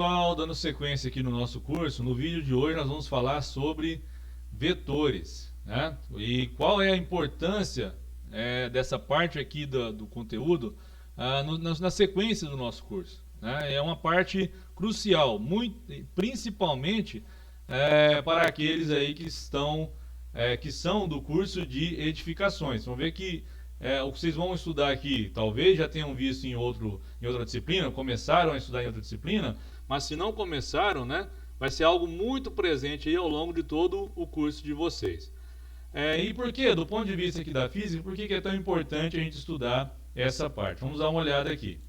Pessoal, dando sequência aqui no nosso curso, no vídeo de hoje nós vamos falar sobre vetores, né? E qual é a importância dessa parte aqui do conteúdo na sequência do nosso curso, né? É uma parte crucial, muito, principalmente para aqueles aí que são do curso de edificações. Vamos ver que o que vocês vão estudar aqui, talvez já tenham visto em outra disciplina, começaram a estudar em outra disciplina, mas se não começaram, né, vai ser algo muito presente aí ao longo de todo o curso de vocês. E por que, do ponto de vista aqui da física, por que é tão importante a gente estudar essa parte? Vamos dar uma olhada aqui.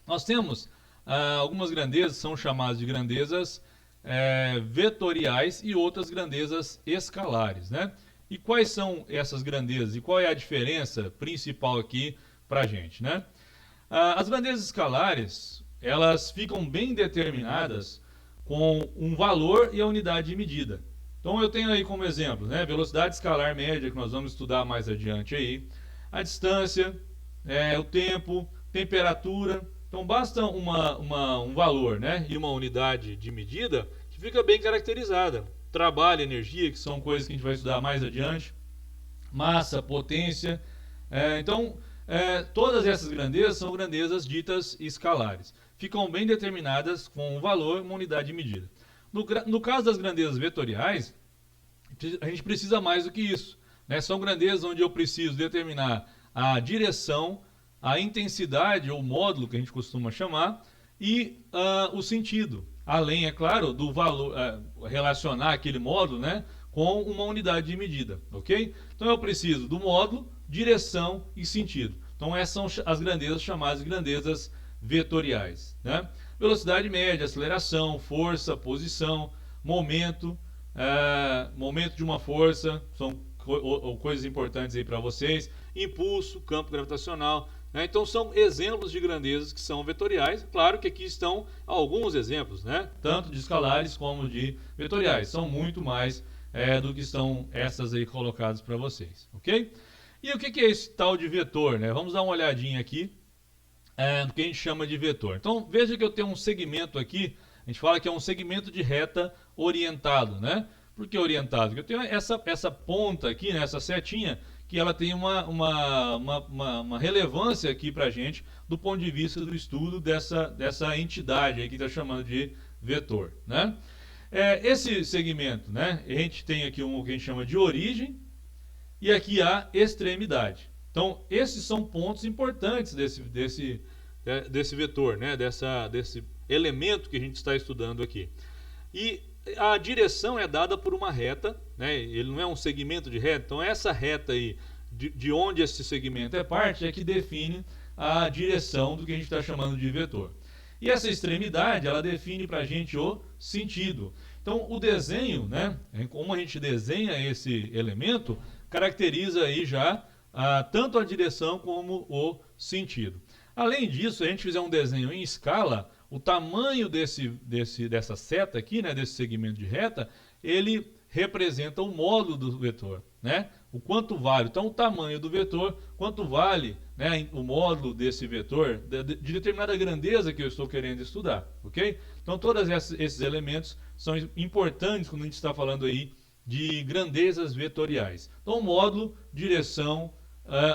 Nós temos algumas grandezas, são chamadas de grandezas vetoriais e outras grandezas escalares, né? E quais são essas grandezas e qual é a diferença principal aqui para a gente, né? As grandezas escalares, elas ficam bem determinadas com um valor e a unidade de medida. Então eu tenho aí como exemplo, né, velocidade escalar média, que nós vamos estudar mais adiante aí, a distância, o tempo, temperatura. Então basta um valor, né, e uma unidade de medida que fica bem caracterizada. Trabalho, energia, que são coisas que a gente vai estudar mais adiante, massa, potência. Todas essas grandezas são grandezas ditas escalares. Ficam bem determinadas com um valor e uma unidade de medida. No caso das grandezas vetoriais, a gente precisa mais do que isso, né? São grandezas onde eu preciso determinar a direção, a intensidade ou módulo, que a gente costuma chamar, e o sentido. Além, é claro, do valor, relacionar aquele módulo, né, com uma unidade de medida, ok? Então eu preciso do módulo, direção e sentido. Então essas são as grandezas chamadas de grandezas vetoriais, né? Velocidade média, aceleração, força, posição, momento, momento de uma força, são coisas importantes aí para vocês, impulso, campo gravitacional, né? Então são exemplos de grandezas que são vetoriais. Claro que aqui estão alguns exemplos, né, tanto de escalares como de vetoriais, são muito mais do que estão essas aí colocadas para vocês, ok? E o que é esse tal de vetor, né? Vamos dar uma olhadinha aqui no que a gente chama de vetor. Então veja que eu tenho um segmento aqui, a gente fala que é um segmento de reta orientado, né? Por que orientado? Porque eu tenho essa ponta aqui, né, essa setinha, que ela tem uma relevância aqui para a gente do ponto de vista do estudo dessa entidade aí que está chamando de vetor, né? Esse segmento, né, a gente tem aqui o que a gente chama de origem e aqui a extremidade. Então, esses são pontos importantes desse vetor, né, desse elemento que a gente está estudando aqui. E a direção é dada por uma reta, né, ele não é um segmento de reta, então essa reta aí, de onde esse segmento é parte, é que define a direção do que a gente está chamando de vetor. E essa extremidade, ela define para a gente o sentido. Então, o desenho, né, como a gente desenha esse elemento, caracteriza aí já tanto a direção como o sentido. Além disso, se a gente fizer um desenho em escala, o tamanho dessa seta aqui, né, desse segmento de reta, ele representa o módulo do vetor, né? O quanto vale, então o tamanho do vetor, quanto vale, né, o módulo desse vetor, de determinada grandeza que eu estou querendo estudar, ok? Então todos esses elementos são importantes quando a gente está falando aí de grandezas vetoriais. Então módulo, direção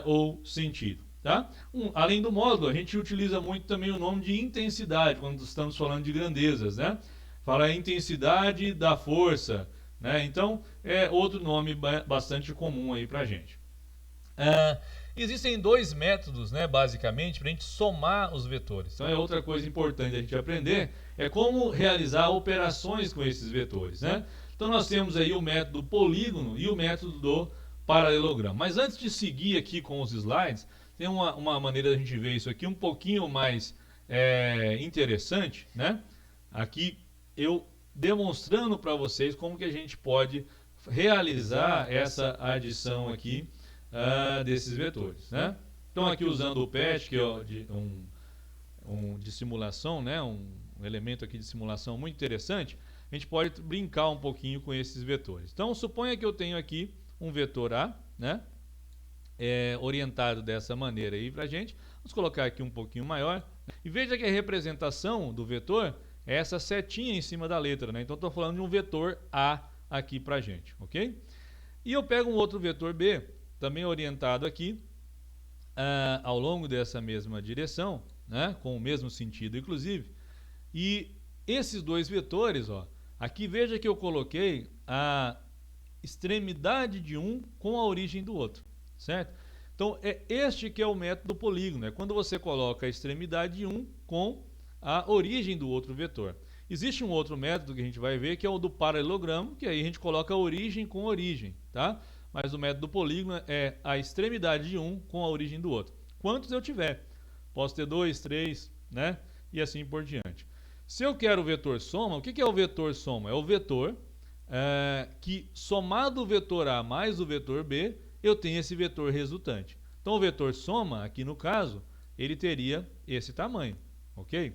ou sentido. Tá? Além do módulo, a gente utiliza muito também o nome de intensidade, quando estamos falando de grandezas, né? Fala a intensidade da força, né? Então, é outro nome bastante comum aí pra gente. Existem dois métodos, né, basicamente, para a gente somar os vetores. Então, é outra coisa importante a gente aprender, é como realizar operações com esses vetores, né? Então, nós temos aí o método polígono e o método do paralelogramo. Mas antes de seguir aqui com os slides, tem uma maneira de a gente ver isso aqui um pouquinho mais interessante, né? Aqui eu demonstrando para vocês como que a gente pode realizar essa adição aqui desses vetores, né? Então aqui usando o PET, que é de simulação, né? Um elemento aqui de simulação muito interessante, a gente pode brincar um pouquinho com esses vetores. Então suponha que eu tenho aqui um vetor A, né? Orientado dessa maneira aí pra gente. Vamos colocar aqui um pouquinho maior. E veja que a representação do vetor é essa setinha em cima da letra, né? Então estou falando de um vetor A aqui para a gente, ok? E eu pego um outro vetor B, também orientado aqui, ao longo dessa mesma direção, né? Com o mesmo sentido, inclusive. E esses dois vetores, ó, aqui veja que eu coloquei a extremidade de um com a origem do outro, certo? Então, é este que é o método polígono, é quando você coloca a extremidade de um com a origem do outro vetor. Existe um outro método que a gente vai ver, que é o do paralelogramo, que aí a gente coloca a origem com origem, tá? Mas o método polígono é a extremidade de um com a origem do outro. Quantos eu tiver? Posso ter 2, 3, né? E assim por diante. Se eu quero o vetor soma, o que é o vetor soma? É o vetor que, somado o vetor A mais o vetor B, eu tenho esse vetor resultante. Então, o vetor soma, aqui no caso, ele teria esse tamanho, ok?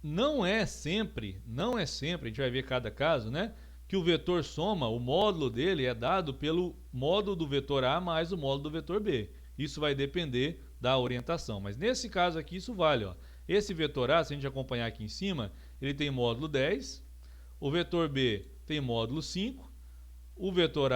Não é sempre, a gente vai ver cada caso, né? Que o vetor soma, o módulo dele é dado pelo módulo do vetor A mais o módulo do vetor B. Isso vai depender da orientação, mas nesse caso aqui isso vale, ó. Esse vetor A, se a gente acompanhar aqui em cima, ele tem módulo 10, o vetor B tem módulo 5, o vetor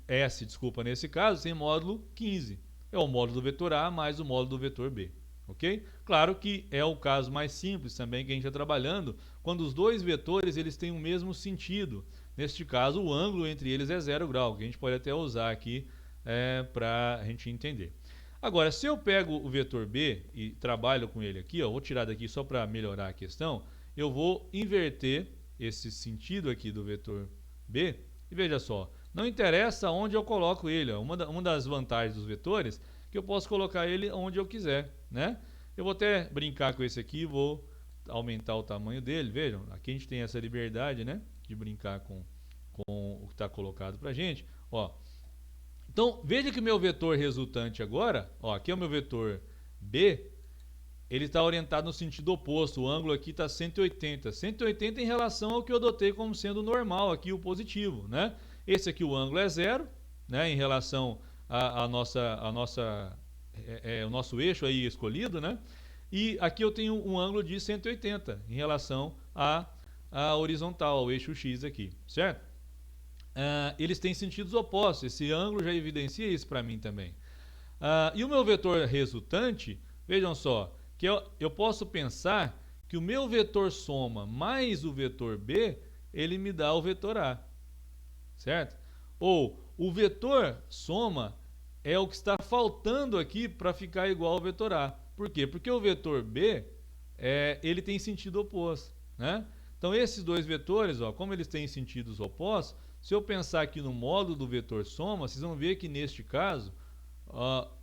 S, nesse caso, tem módulo 15. É o módulo do vetor A mais o módulo do vetor B. Ok? Claro que é o caso mais simples também que a gente está trabalhando, quando os dois vetores eles têm o mesmo sentido. Neste caso, o ângulo entre eles é 0 grau, que a gente pode até usar aqui para a gente entender. Agora, se eu pego o vetor B e trabalho com ele aqui, ó, vou tirar daqui só para melhorar a questão, eu vou inverter esse sentido aqui do vetor B, e veja só, não interessa onde eu coloco ele, ó, uma das vantagens dos vetores é que eu posso colocar ele onde eu quiser, né? Eu vou até brincar com esse aqui, vou aumentar o tamanho dele, vejam, aqui a gente tem essa liberdade, né, de brincar com o que está colocado para a gente, ó. Então, veja que o meu vetor resultante agora, ó, aqui é o meu vetor B, ele está orientado no sentido oposto, o ângulo aqui está 180. 180 em relação ao que eu adotei como sendo normal aqui, o positivo, né? Esse aqui o ângulo é 0, né, em relação o nosso eixo aí escolhido, né? E aqui eu tenho um ângulo de 180 em relação à horizontal, ao eixo X aqui, certo? Eles têm sentidos opostos, esse ângulo já evidencia isso para mim também. E o meu vetor resultante, vejam só, que eu posso pensar que o meu vetor soma mais o vetor B, ele me dá o vetor A, certo? Ou o vetor soma é o que está faltando aqui para ficar igual ao vetor A. Por quê? Porque o vetor B, ele tem sentido oposto, né? Então esses dois vetores, ó, como eles têm sentidos opostos, se eu pensar aqui no módulo do vetor soma, vocês vão ver que neste caso,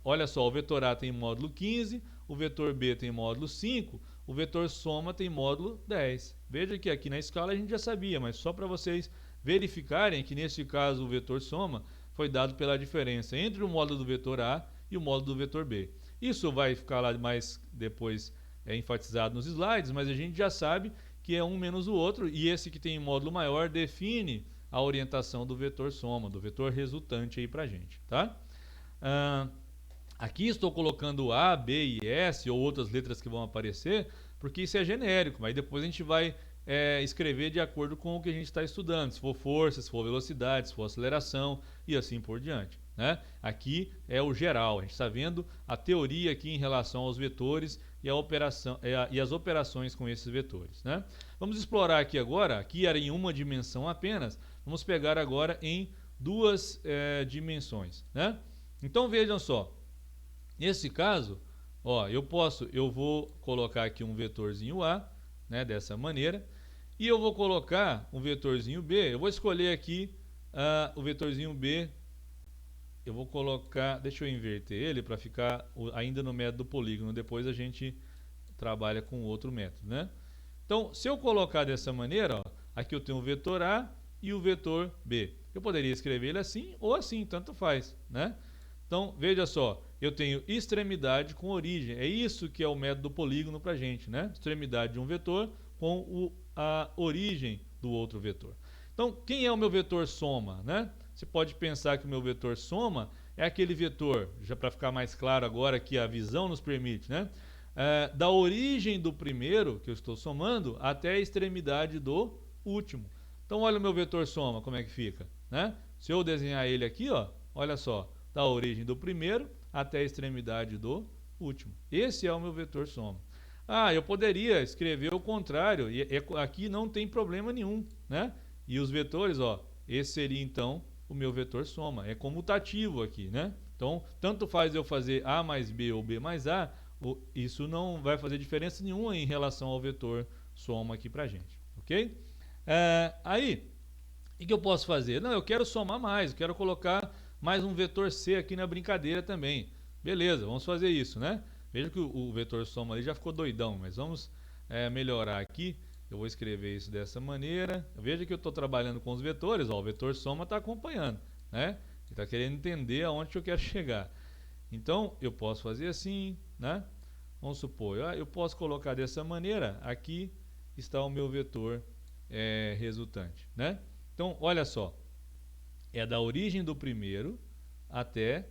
olha só, o vetor A tem módulo 15, o vetor B tem módulo 5, o vetor soma tem módulo 10. Veja que aqui na escala a gente já sabia, mas só para vocês verificarem que neste caso o vetor soma foi dado pela diferença entre o módulo do vetor A e o módulo do vetor B. Isso vai ficar lá mais depois enfatizado nos slides, mas a gente já sabe que é um menos o outro, e esse que tem módulo maior define a orientação do vetor soma, do vetor resultante aí pra gente, tá? Aqui estou colocando A, B e S, ou outras letras que vão aparecer, porque isso é genérico, mas depois a gente vai escrever de acordo com o que a gente está estudando, se for força, se for velocidade, se for aceleração e assim por diante, né? Aqui é o geral, a gente está vendo a teoria aqui em relação aos vetores e as operações com esses vetores, né? Vamos explorar aqui agora, aqui era em uma dimensão apenas, vamos pegar agora em duas dimensões, né? Então vejam só, nesse caso, ó, eu vou colocar aqui um vetorzinho A, né, dessa maneira, e eu vou colocar um vetorzinho B, eu vou escolher aqui o vetorzinho B, eu vou colocar, deixa eu inverter ele para ficar ainda no método polígono, depois a gente trabalha com outro método, né? Então, se eu colocar dessa maneira, ó, aqui eu tenho o vetor A e o vetor B. Eu poderia escrever ele assim ou assim, tanto faz, né? Então, veja só, eu tenho extremidade com origem. É isso que é o método polígono para a gente, né? Extremidade de um vetor com a origem do outro vetor. Então, quem é o meu vetor soma, né? Você pode pensar que o meu vetor soma é aquele vetor, já para ficar mais claro agora que a visão nos permite, né? da origem do primeiro, que eu estou somando, até a extremidade do último. Então, olha o meu vetor soma, como é que fica, né? Se eu desenhar ele aqui, ó, olha só, da origem do primeiro até a extremidade do último. Esse é o meu vetor soma. Ah, eu poderia escrever o contrário, e aqui não tem problema nenhum, né? E os vetores, ó, esse seria então o meu vetor soma. É comutativo aqui, né? Então, tanto faz eu fazer A mais B ou B mais A, isso não vai fazer diferença nenhuma em relação ao vetor soma aqui pra gente, ok? Aí, o que eu posso fazer? Não, eu quero somar mais, eu quero colocar mais um vetor C aqui na brincadeira também. Beleza, vamos fazer isso, né? Veja que o vetor soma ali já ficou doidão, mas vamos melhorar aqui. Eu vou escrever isso dessa maneira. Veja que eu estou trabalhando com os vetores, ó, o vetor soma está acompanhando, né? Ele está querendo entender aonde eu quero chegar. Então, eu posso fazer assim, né? Vamos supor, eu posso colocar dessa maneira, aqui está o meu vetor resultante, né? Então, olha só, é da origem do primeiro até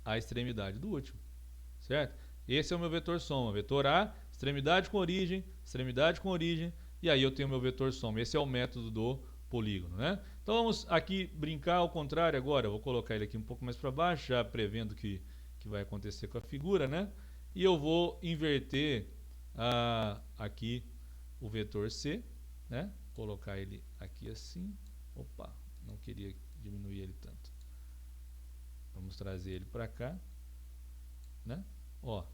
a extremidade do último, certo? Esse é o meu vetor soma, vetor A, extremidade com origem, e aí eu tenho o meu vetor soma. Esse é o método do polígono, né? Então vamos aqui brincar ao contrário agora. Eu vou colocar ele aqui um pouco mais para baixo, já prevendo o que vai acontecer com a figura, né? E eu vou inverter aqui o vetor C, né? Colocar ele aqui assim. Opa, não queria diminuir ele tanto. Vamos trazer ele para cá, né? Ó, o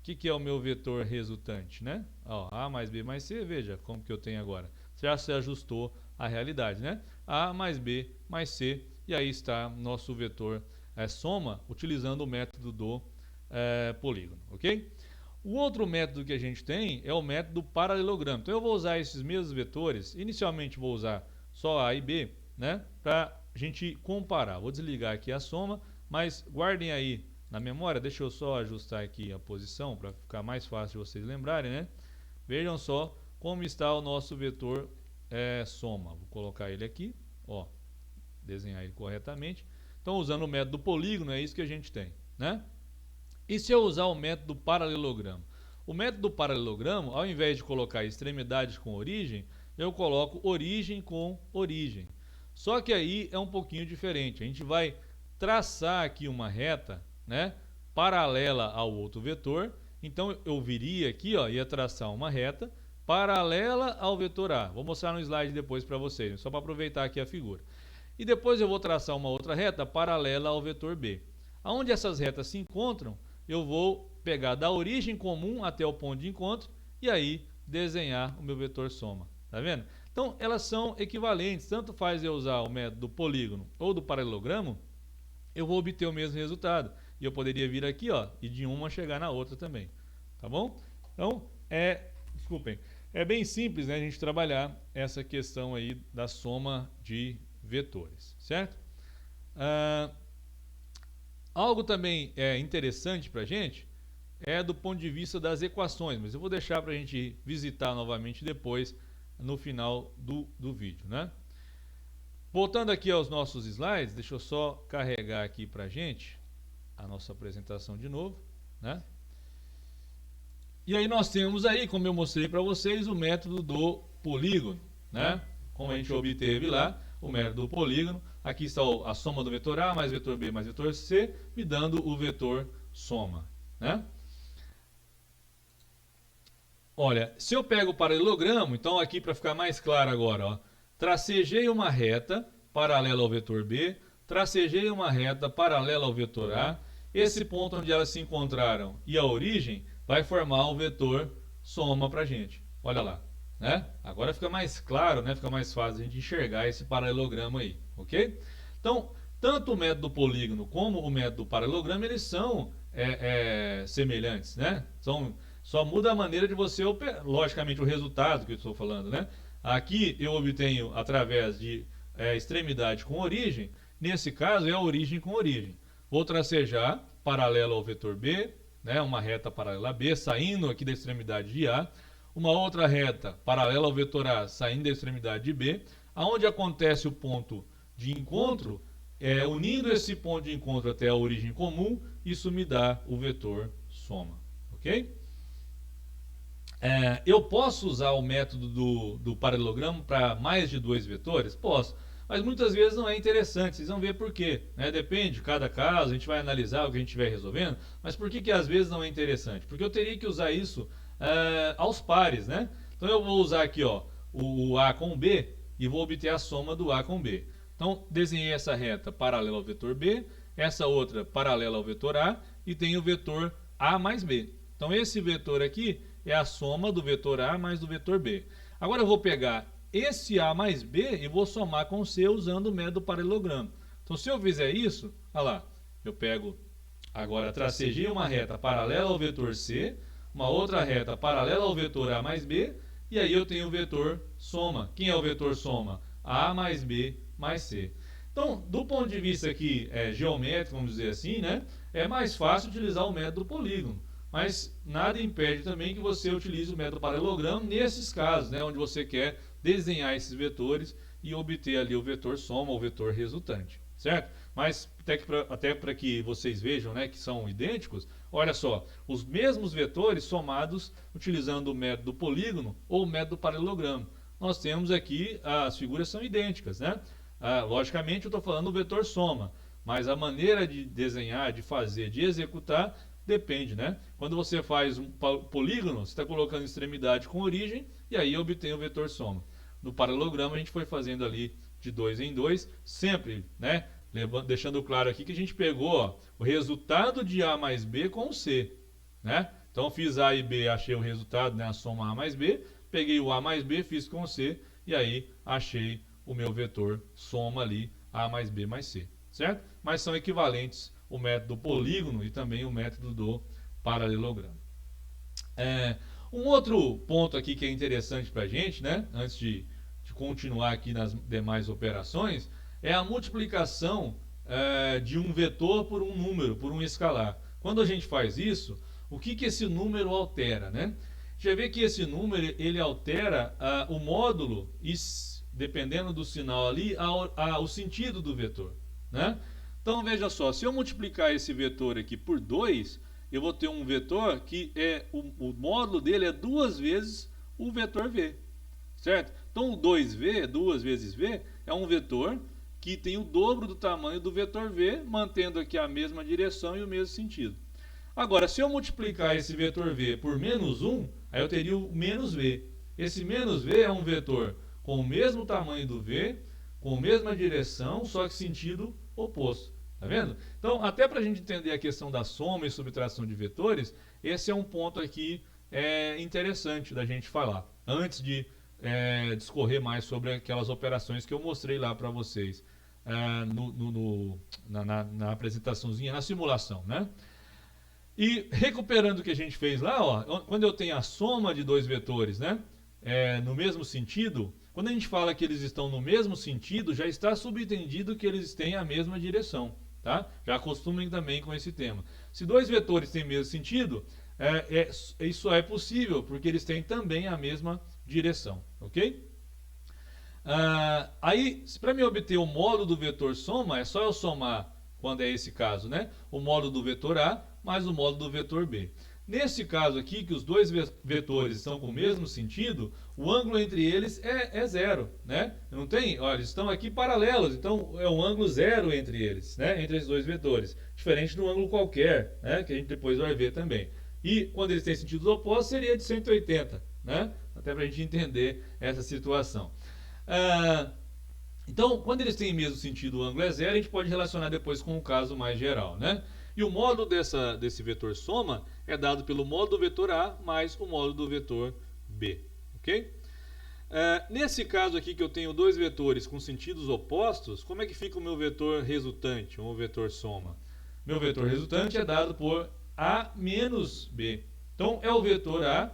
que é o meu vetor resultante, né? Ó, A mais B mais C, veja como que eu tenho agora. Já se ajustou à realidade, né? A mais B mais C, e aí está nosso vetor soma, utilizando o método do polígono, ok? O outro método que a gente tem é o método paralelogramo. Então eu vou usar esses mesmos vetores, inicialmente vou usar só A e B, né? Para a gente comparar. Vou desligar aqui a soma, mas guardem aí na memória, deixa eu só ajustar aqui a posição para ficar mais fácil de vocês lembrarem, né? Vejam só como está o nosso vetor soma. Vou colocar ele aqui, ó, desenhar ele corretamente. Então, usando o método polígono, é isso que a gente tem, né? E se eu usar o método paralelogramo? O método paralelogramo, ao invés de colocar extremidades com origem, eu coloco origem com origem. Só que aí é um pouquinho diferente. A gente vai traçar aqui uma reta, né, paralela ao outro vetor. Então eu viria aqui, ó, ia traçar uma reta paralela ao vetor A. Vou mostrar no slide depois para vocês, só para aproveitar aqui a figura. E depois eu vou traçar uma outra reta paralela ao vetor B. Aonde essas retas se encontram, eu vou pegar da origem comum até o ponto de encontro e aí desenhar o meu vetor soma. Tá vendo? Então elas são equivalentes, tanto faz eu usar o método do polígono ou do paralelogramo, eu vou obter o mesmo resultado. E eu poderia vir aqui, ó, e de uma chegar na outra também. Tá bom? Então, desculpem, é bem simples, né, a gente trabalhar essa questão aí da soma de vetores, certo? Algo também interessante para a gente é do ponto de vista das equações, mas eu vou deixar para a gente visitar novamente depois, no final do vídeo, né? Voltando aqui aos nossos slides, deixa eu só carregar aqui para a gente a nossa apresentação de novo, né? E aí nós temos aí, como eu mostrei para vocês, o método do polígono, né? Como a gente obteve lá, o método do polígono. Aqui está a soma do vetor A mais vetor B mais vetor C, me dando o vetor soma, né? Olha, se eu pego o paralelogramo, então aqui para ficar mais claro agora, ó, tracejei uma reta paralela ao vetor B, tracejei uma reta paralela ao vetor A, esse ponto onde elas se encontraram e a origem vai formar o vetor soma para a gente. Olha lá, né? Agora fica mais claro, né? Fica mais fácil a gente enxergar esse paralelogramo aí, ok? Então, tanto o método polígono como o método paralelogramo, eles são semelhantes, né? Só muda a maneira de você operar, logicamente, o resultado que eu estou falando, né? Aqui eu obtenho através de extremidade com origem, nesse caso é a origem com origem. Vou tracejar paralelo ao vetor B, né? Uma reta paralela a B, saindo aqui da extremidade de A, uma outra reta paralela ao vetor A, saindo da extremidade de B, aonde acontece o ponto de encontro, unindo esse ponto de encontro até a origem comum, isso me dá o vetor soma, ok? Eu posso usar o método do paralelogramo para mais de dois vetores? Posso. Mas muitas vezes não é interessante, vocês vão ver por quê, né? Depende de cada caso, a gente vai analisar o que a gente estiver resolvendo, mas por que que às vezes não é interessante? Porque eu teria que usar isso aos pares, né? Então eu vou usar aqui, ó, o A com o B e vou obter a soma do A com B. Então desenhei essa reta paralela ao vetor B, essa outra paralela ao vetor A e tem o vetor A mais B. Então esse vetor aqui é a soma do vetor A mais do vetor B. Agora eu vou pegar esse A mais B e vou somar com C usando o método paralelogramo. Então se eu fizer isso, olha lá, eu pego, agora tracejei uma reta paralela ao vetor C, uma outra reta paralela ao vetor A mais B, e aí eu tenho o vetor soma. Quem é o vetor soma? A mais B mais C. Então, do ponto de vista aqui geométrico, vamos dizer assim, né, é mais fácil utilizar o método polígono. Mas nada impede também que você utilize o método paralelogramo nesses casos, né, onde você quer desenhar esses vetores e obter ali o vetor soma ou vetor resultante, certo? Mas até para que vocês vejam, né, que são idênticos, olha só, os mesmos vetores somados utilizando o método polígono ou o método paralelogramo. Nós temos aqui, as figuras são idênticas, né? Logicamente eu estou falando do vetor soma, mas a maneira de desenhar, de fazer, de executar depende, né? Quando você faz um polígono, você está colocando extremidade com origem e aí obtém o vetor soma. No paralelogramo a gente foi fazendo ali de 2 em 2, sempre, né? Deixando claro aqui que a gente pegou, ó, o resultado de A mais B com C, né? Então fiz A e B, achei o resultado, né? A soma A mais B, peguei o A mais B, fiz com C e aí achei o meu vetor soma ali A mais B mais C, certo? Mas são equivalentes o método polígono e também o método do paralelogramo. Um outro ponto aqui que é interessante para a gente, né, antes de continuar aqui nas demais operações, é a multiplicação de um vetor por um número, por um escalar. Quando a gente faz isso, o que que esse número altera, né? Já vê que esse número ele altera o módulo e, dependendo do sinal ali, o sentido do vetor, né? Então veja só, se eu multiplicar esse vetor aqui por 2, eu vou ter um vetor que o módulo dele é duas vezes o vetor v, certo? Então o 2v, 2 vezes v, é um vetor que tem o dobro do tamanho do vetor v, mantendo aqui a mesma direção e o mesmo sentido. Agora, se eu multiplicar esse vetor v por menos 1, aí eu teria o menos v. Esse menos v é um vetor com o mesmo tamanho do v, com a mesma direção, só que sentido oposto. Tá vendo? Então, até para a gente entender a questão da soma e subtração de vetores, esse é um ponto aqui interessante da gente falar, antes de discorrer mais sobre aquelas operações que eu mostrei lá para vocês na apresentaçãozinha, na simulação, né? E recuperando o que a gente fez lá, ó, quando eu tenho a soma de dois vetores, né, no mesmo sentido, quando a gente fala que eles estão no mesmo sentido, já está subentendido que eles têm a mesma direção. Tá? Já acostumem também com esse tema. Se dois vetores têm o mesmo sentido, isso é possível, porque eles têm também a mesma direção. Ok? Aí, para me obter o módulo do vetor soma, é só eu somar, quando é esse caso, né, o módulo do vetor A mais o módulo do vetor B. Nesse caso aqui, que os dois vetores estão com o mesmo sentido, o ângulo entre eles é zero, né? Não tem? Olha, eles estão aqui paralelos, então é um ângulo zero entre eles, né? Entre esses dois vetores. Diferente de um ângulo qualquer, né? Que a gente depois vai ver também. E quando eles têm sentidos opostos, seria de 180, né? Até para a gente entender essa situação. Então, quando eles têm o mesmo sentido, o ângulo é zero, a gente pode relacionar depois com o caso mais geral, né? E o módulo desse vetor soma é dado pelo módulo do vetor A mais o módulo do vetor B. Ok? Nesse caso aqui que eu tenho dois vetores com sentidos opostos, como é que fica o meu vetor resultante, ou o vetor soma? Meu vetor resultante é dado por A menos B. Então é o vetor A,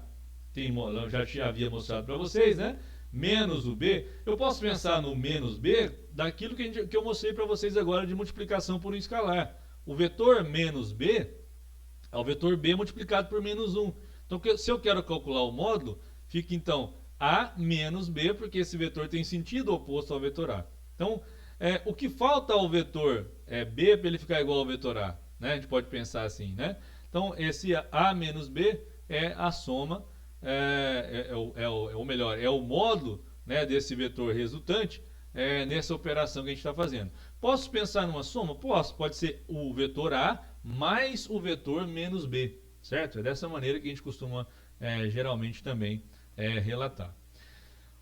já havia mostrado para vocês, né? Menos o B. Eu posso pensar no menos B daquilo que eu mostrei para vocês agora de multiplicação por um escalar. O vetor menos b é o vetor b multiplicado por menos 1. Então, se eu quero calcular o módulo, fica então a menos b, porque esse vetor tem sentido oposto ao vetor a. Então, o que falta ao vetor b para ele ficar igual ao vetor a? Né? A gente pode pensar assim, né? Então, esse a menos b é a soma ou melhor, é o módulo, né, desse vetor resultante nessa operação que a gente está fazendo. Posso pensar numa soma? Posso. Pode ser o vetor A mais o vetor menos B, certo? É dessa maneira que a gente costuma geralmente também relatar.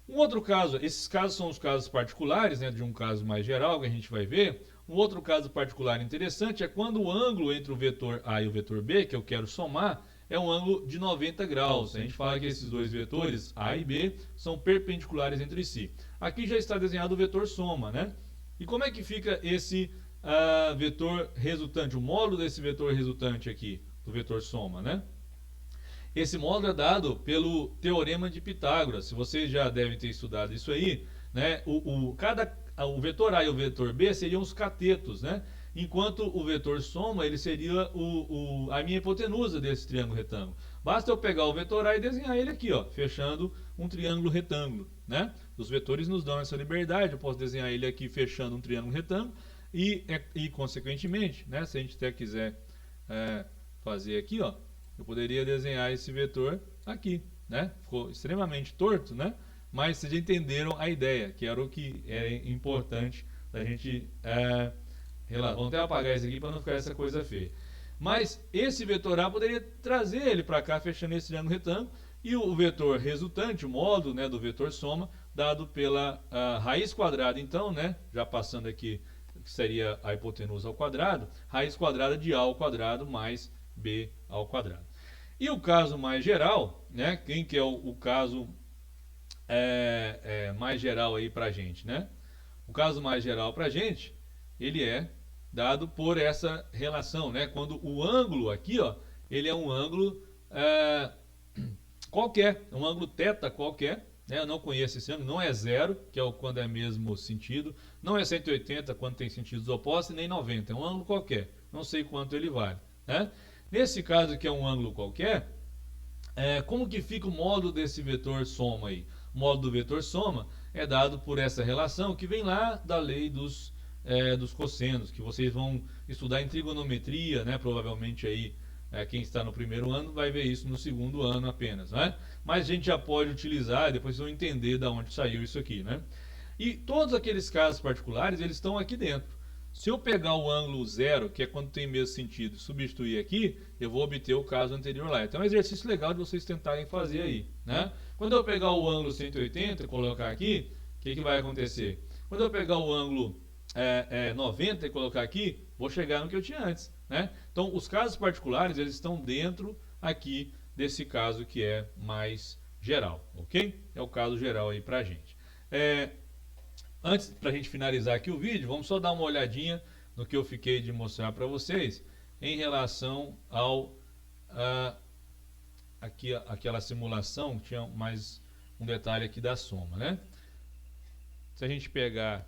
Um outro caso, esses casos são os casos particulares, né, de um caso mais geral que a gente vai ver. Um outro caso particular interessante é quando o ângulo entre o vetor A e o vetor B, que eu quero somar, é um ângulo de 90 graus. A gente fala que esses dois vetores, A e B, são perpendiculares entre si. Aqui já está desenhado o vetor soma, né? E como é que fica esse vetor resultante, o módulo desse vetor resultante aqui, do vetor soma, né? Esse módulo é dado pelo Teorema de Pitágoras. Se vocês já devem ter estudado isso aí, né? O vetor A e o vetor B seriam os catetos, né? Enquanto o vetor soma, ele seria a minha hipotenusa desse triângulo retângulo. Basta eu pegar o vetor A e desenhar ele aqui, ó, fechando um triângulo retângulo, né? Os vetores nos dão essa liberdade. Eu posso desenhar ele aqui fechando um triângulo retângulo e consequentemente, né? Se a gente até quiser fazer aqui, ó, eu poderia desenhar esse vetor aqui, né? Ficou extremamente torto, né? Mas vocês já entenderam a ideia, que era o que é importante da gente vamos até apagar isso aqui para não ficar essa coisa feia. Mas esse vetor A poderia trazer ele para cá, fechando esse triângulo retângulo, e o vetor resultante, o módulo, né, do vetor soma, dado pela raiz quadrada, então, né, já passando aqui, que seria a hipotenusa ao quadrado, raiz quadrada de A ao quadrado mais B ao quadrado. E o caso mais geral, né? Quem que é o caso mais geral aí para a gente, né? O caso mais geral para a gente, ele é dado por essa relação, né? Quando o ângulo aqui, ó, ele é um ângulo qualquer, um ângulo θ qualquer, né? Eu não conheço esse ângulo, não é zero, que é quando é mesmo sentido, não é 180 quando tem sentidos opostos, nem 90, é um ângulo qualquer, não sei quanto ele vale, né? Nesse caso que é um ângulo qualquer, como que fica o módulo desse vetor soma aí? O módulo do vetor soma é dado por essa relação que vem lá da lei dos cossenos, que vocês vão estudar em trigonometria, né? Provavelmente aí quem está no primeiro ano vai ver isso no segundo ano apenas, né? Mas a gente já pode utilizar, depois vocês vão entender de onde saiu isso aqui, né? E todos aqueles casos particulares, eles estão aqui dentro. Se eu pegar o ângulo zero, que é quando tem mesmo sentido, e substituir aqui, eu vou obter o caso anterior lá. Então é um exercício legal de vocês tentarem fazer aí, né? Quando eu pegar o ângulo 180 e colocar aqui, o que vai acontecer? Quando eu pegar o ângulo 90 e colocar aqui, vou chegar no que eu tinha antes, né? Então os casos particulares, eles estão dentro aqui desse caso que é mais geral, ok? É o caso geral aí pra gente. Antes, para a gente finalizar aqui o vídeo, vamos só dar uma olhadinha no que eu fiquei de mostrar para vocês em relação ao aquela simulação. Tinha mais um detalhe aqui da soma, né? Se a gente pegar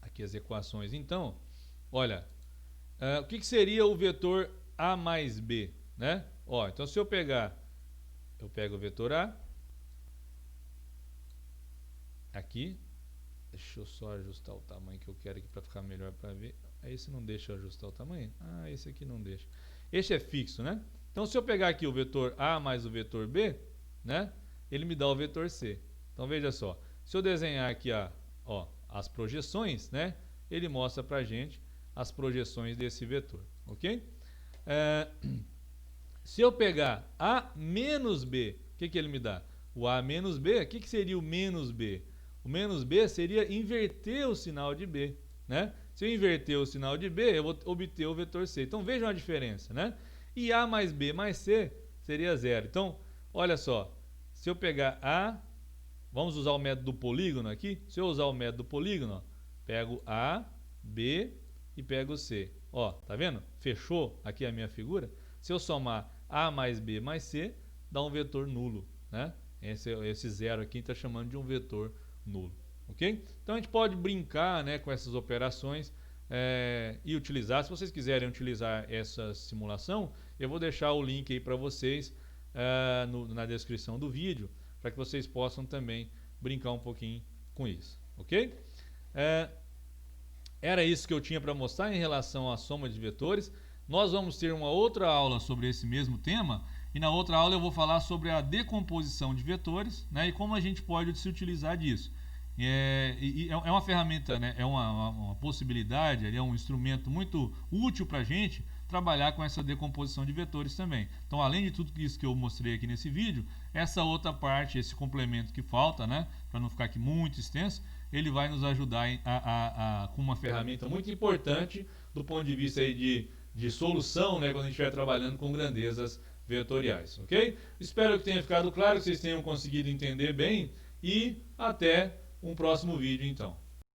aqui as equações, então, olha, o que seria o vetor A mais B, né? Ó, então se eu pego o vetor A aqui. Deixa eu só ajustar o tamanho que eu quero aqui para ficar melhor para ver. Esse não deixa eu ajustar o tamanho? Esse aqui não deixa. Este é fixo, né? Então, se eu pegar aqui o vetor A mais o vetor B, né? Ele me dá o vetor C. Então, veja só. Se eu desenhar aqui as projeções, né? Ele mostra para a gente as projeções desse vetor, ok? Se eu pegar A menos B, o que ele me dá? O A menos B, o que seria o menos B? O menos B seria inverter o sinal de B, né? Se eu inverter o sinal de B, eu vou obter o vetor C. Então vejam a diferença, né? E A mais B mais C seria zero. Então, olha só, se eu pegar A, vamos usar o método do polígono aqui. Se eu usar o método do polígono, ó, pego A, B e pego C. Ó, tá vendo? Fechou aqui a minha figura. Se eu somar A mais B mais C, dá um vetor nulo, né? Esse zero aqui está chamando de um vetor nulo, ok? Então a gente pode brincar, né, com essas operações e utilizar. Se vocês quiserem utilizar essa simulação, eu vou deixar o link aí para vocês na descrição do vídeo, para que vocês possam também brincar um pouquinho com isso, ok? Era isso que eu tinha para mostrar em relação à soma de vetores. Nós vamos ter uma outra aula sobre esse mesmo tema E na outra aula eu vou falar sobre a decomposição de vetores, né, e como a gente pode se utilizar disso. É uma ferramenta, né, é uma possibilidade, é um instrumento muito útil para a gente trabalhar com essa decomposição de vetores também. Então, além de tudo isso que eu mostrei aqui nesse vídeo, essa outra parte, esse complemento que falta, né, para não ficar aqui muito extenso, ele vai nos ajudar com uma ferramenta muito importante do ponto de vista aí de solução, né, quando a gente estiver trabalhando com grandezas vetoriais, ok? Espero que tenha ficado claro, que vocês tenham conseguido entender bem, e até um próximo vídeo então.